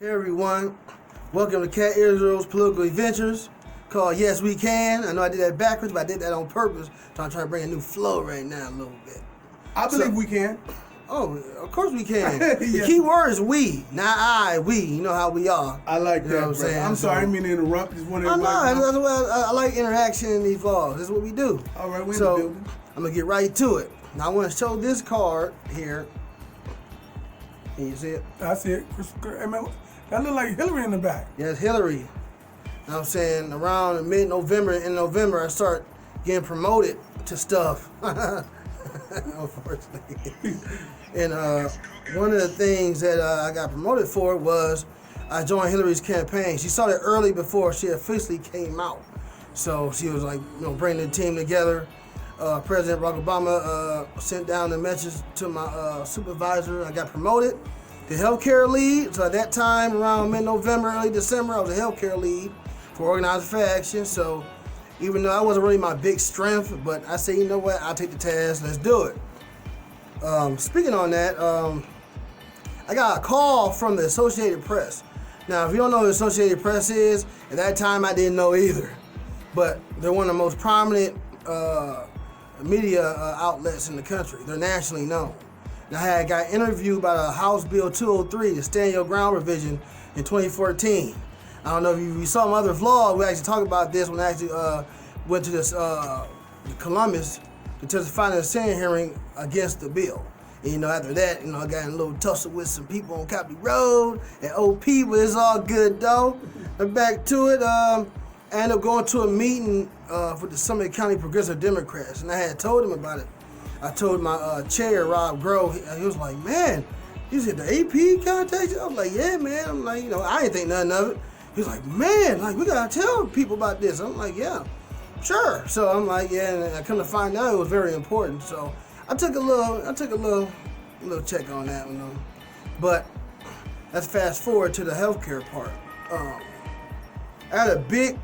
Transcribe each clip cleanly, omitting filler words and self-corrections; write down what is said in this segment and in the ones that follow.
Hey everyone, welcome to Cat Israel's political adventures called Yes We Can. I know I did that backwards, but I did that on purpose. So I'm trying to bring a new flow right now a little bit. I believe we can. Oh, of course we can. Yeah. The key word is we, not I, we. You know how we are. I like You that, know what I'm brother. saying? I'm sorry, I didn't mean to interrupt. Just wanted to That's why I like interaction in these vlogs. That's what we do. All right, we're in the So building. I'm going to get right to it. Now I want to show this card here. Can you see it? I see it. Hey, man, that look like Hillary in the back. Yes, Hillary. You know what I'm saying? Around mid-November, in November, I start getting promoted to stuff. Unfortunately. And one of the things that I got promoted for was I joined Hillary's campaign. She started early before she officially came out. So she was like, bringing the team together. President Barack Obama sent down the message to my supervisor. I got promoted to healthcare lead. So at that time, around mid-November, early December, I was a healthcare lead for Organized for Action. So even though I wasn't really my big strength, but I said, you know what, I'll take the task, let's do it. Speaking on that, I got a call from the Associated Press. Now, if you don't know what the Associated Press is, at that time I didn't know either. But they're one of the most prominent media outlets in the country. They're nationally known. And I got interviewed by the House Bill 203, the Stand Your Ground revision in 2014. I don't know if you saw my other vlog, we actually talked about this when I actually went to this Columbus to testify in a Senate hearing against the bill. And after that, I got in a little tussle with some people on Copley Road and OP, but it's all good though. And back to it, I ended up going to a meeting with the Summit County Progressive Democrats, and I had told him about it. I told my chair, Rob Groh, he was like, man, you said the AP contact you? I was like, yeah, man. I'm like, I ain't think nothing of it. He was like, man, we gotta tell people about this. I'm like, yeah, sure. So I'm like, yeah, and I come to find out it was very important. So I took a little check on that one. But let's fast forward to the healthcare part. I had a big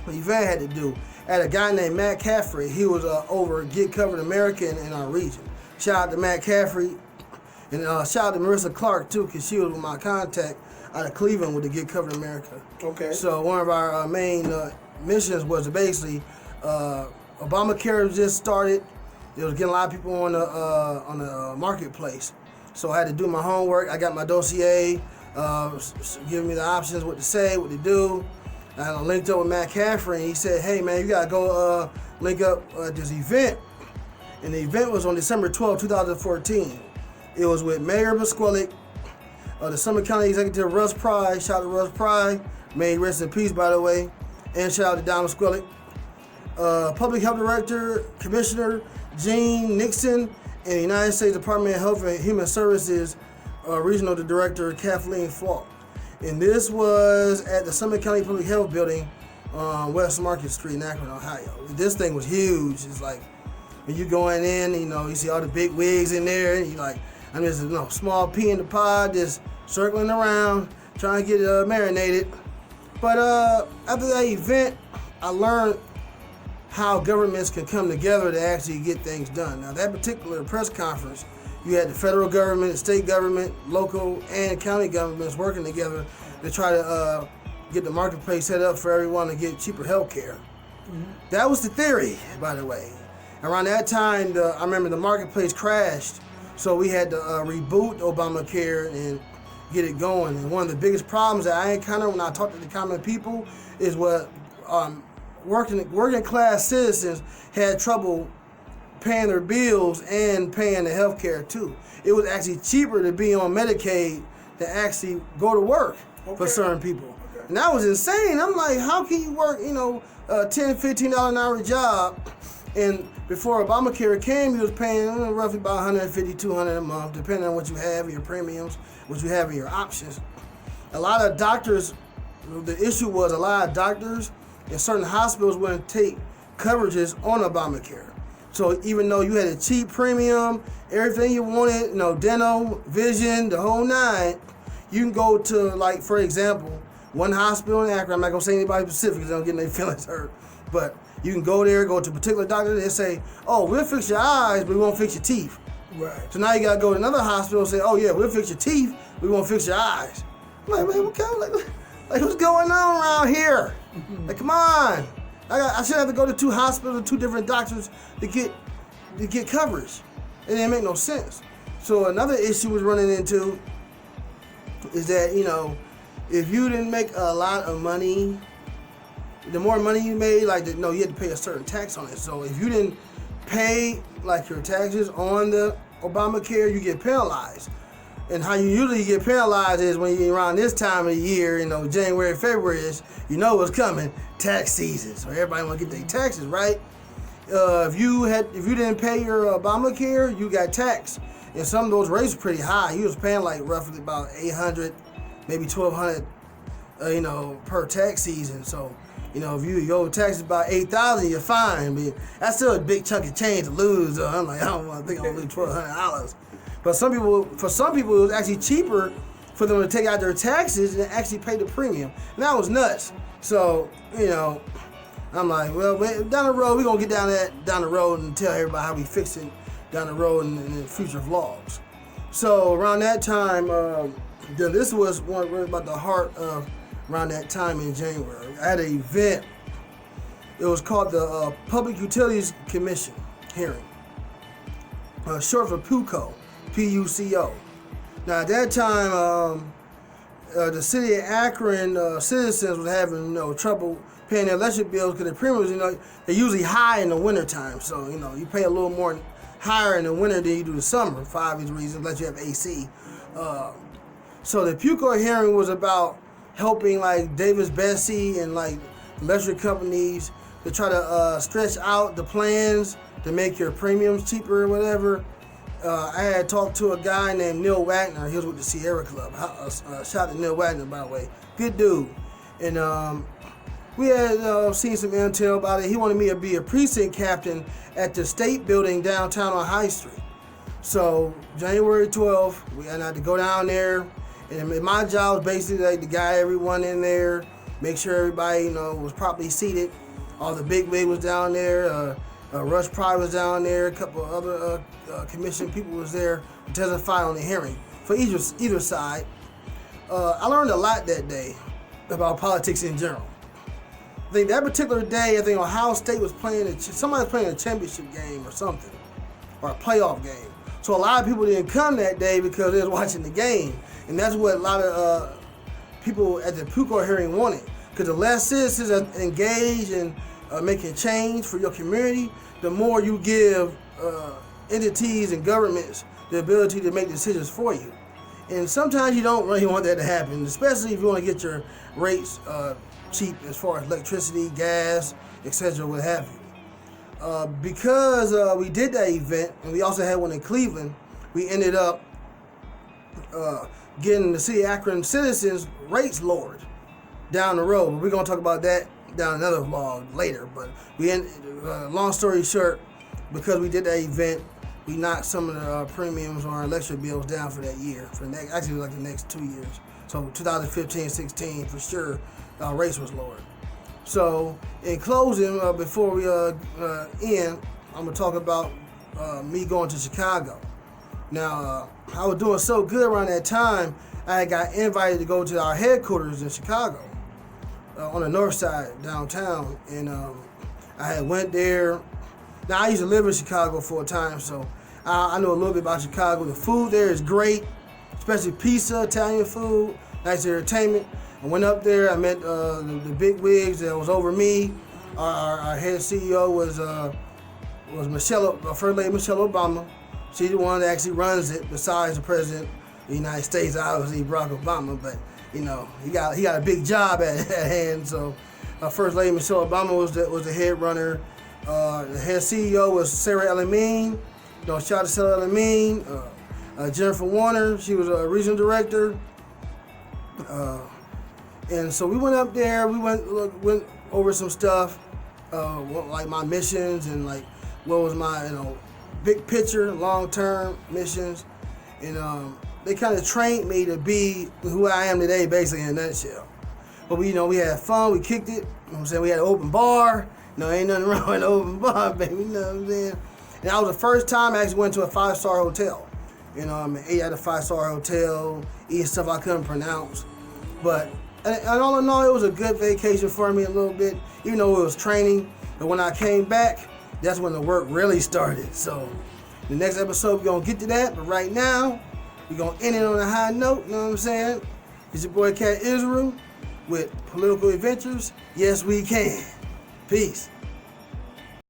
event I had to do. I had a guy named Matt Caffrey. He was over Get Covered America in our region. Shout out to Matt Caffrey. And shout out to Marissa Clark, too, because she was my contact out of Cleveland with the Get Covered America. Okay. So one of our main missions was to basically, Obamacare just started. It was getting a lot of people on the marketplace. So I had to do my homework. I got my dossier, giving me the options, what to say, what to do. I linked up with Matt Caffrey, and he said, hey, man, you got to go link up at this event. And the event was on December 12, 2014. It was with Mayor Busquelic, the Summit County Executive Russ Pry. Shout out to Russ Pry. May he rest in peace, by the way. And shout out to Don Busquelic. Public Health Director, Commissioner Gene Nixon, and the United States Department of Health and Human Services Regional Director Kathleen Falk. And this was at the Summit County Public Health Building on West Market Street in Akron, Ohio. This thing was huge. It's like when you going in, you see all the big wigs in there, and you like, I'm just a small pea in the pod, just circling around, trying to get marinated. But after that event, I learned how governments can come together to actually get things done. Now, that particular press conference, you had the federal government, the state government, local and county governments working together to try to get the marketplace set up for everyone to get cheaper health care. Mm-hmm. That was the theory, by the way. Around that time, I remember the marketplace crashed, so we had to reboot Obamacare and get it going. And one of the biggest problems that I encountered when I talk to the common people is what working class citizens had trouble paying their bills and paying the health care too. It was actually cheaper to be on Medicaid than actually go to work for certain people. Okay. And that was insane. I'm like, how can you work, $10, $15 an hour job? And before Obamacare came, you was paying roughly about $150, $200 a month, depending on what you have in your premiums, what you have in your options. A lot of doctors, the issue was a lot of doctors and certain hospitals wouldn't take coverages on Obamacare. So even though you had a cheap premium, everything you wanted, dental, vision, the whole nine, you can go to, like, for example, one hospital in Akron. I'm not going to say anybody specific because they don't get their feelings hurt. But you can go there, go to a particular doctor, and say, oh, we'll fix your eyes, but we won't fix your teeth. Right. So now you got to go to another hospital and say, oh, yeah, we'll fix your teeth, we won't fix your eyes. I'm like, man, like what's going on around here? Like, come on. I should have to go to 2 hospitals, 2 different doctors to get coverage. It didn't make no sense. So another issue was running into is that, if you didn't make a lot of money, the more money you made, you had to pay a certain tax on it. So if you didn't pay your taxes on the Obamacare, you get penalized. And how you usually get penalized is when you're around this time of the year, January, February is, what's coming, tax season. So everybody want to get their taxes, right? If you didn't pay your Obamacare, you got taxed. And some of those rates were pretty high. You was paying roughly about $800, maybe $1,200, per tax season. So, if your tax is about $8,000, you're fine. But that's still a big chunk of change to lose. I'm like, I don't want to think I'm gonna lose $1,200. But for some people, it was actually cheaper for them to take out their taxes and actually pay the premium. And that was nuts. So, I'm like, well, down the road, we're going to get down the road and tell everybody how we fix it down the road in the future vlogs. So around that time, this was really about the heart of around that time in January. I had an event. It was called the Public Utilities Commission hearing, short for PUCO, P-U-C-O. Now at that time, the city of Akron citizens was having trouble paying their electric bills because the premiums, they're usually high in the wintertime. So, you pay a little more higher in the winter than you do the summer for obvious reasons, unless you have AC. So the PUCO hearing was about helping Davis-Besse and electric companies to try to stretch out the plans to make your premiums cheaper or whatever. I had talked to a guy named Neil Wagner. He was with the Sierra Club. Shout out to Neil Wagner, by the way. Good dude. And we had seen some intel about it. He wanted me to be a precinct captain at the state building downtown on High Street. So January 12th, we had to go down there. And my job was basically to guide everyone in there, make sure everybody, was properly seated. All the big wig was down there. Rush Pride was down there. A couple of other commission people was there to testify on the hearing for either side. I learned a lot that day about politics in general. I think that particular day, Ohio State was somebody was playing a championship game or something, or a playoff game. So a lot of people didn't come that day because they was watching the game. And that's what a lot of people at the PUCO hearing wanted. Because the less citizens are engaged in making change for your community, the more you give entities and governments the ability to make decisions for you. And sometimes you don't really want that to happen, especially if you want to get your rates cheap as far as electricity, gas, etc., what have you. Because we did that event, and we also had one in Cleveland, we ended up getting the city of Akron citizens' rates lowered down the road. But we're going to talk about that down another vlog later. But long story short, because we did that event, we knocked some of the premiums on our electric bills down for that year. For the next 2 years. So 2015-16 for sure, our rates was lowered. So in closing, before we end, I'm gonna talk about me going to Chicago. Now I was doing so good around that time. I got invited to go to our headquarters in Chicago, on the north side downtown, and I had went there. Now I used to live in Chicago for a time, so I know a little bit about Chicago. The food there is great, especially pizza, Italian food, nice entertainment. I went up there. I met the big wigs that was over me. Our head CEO was First Lady Michelle Obama. She's the one that actually runs it, besides the President of the United States, obviously Barack Obama. But he got a big job at hand. So First Lady Michelle Obama was the head runner. The head CEO was Sarah El-Amin. Shout out to Sarah El-Amin. Jennifer Warner, she was a regional director. And so we went up there. We went over some stuff, like my missions and what was my big picture, long-term missions, and they kind of trained me to be who I am today, basically in a nutshell. But we had fun. We kicked it. We had an open bar. Ain't nothing wrong with an open bar, baby. You know what I'm saying? And that was the first time I actually went to a 5-star hotel. Ate at a 5-star hotel, eating stuff I couldn't pronounce. But and all in all, it was a good vacation for me a little bit, even though it was training. But when I came back, that's when the work really started. So the next episode, we're going to get to that. But right now, we're going to end it on a high note. You know what I'm saying? It's your boy Cat Israel with Political Adventures. Yes, we can. Peace.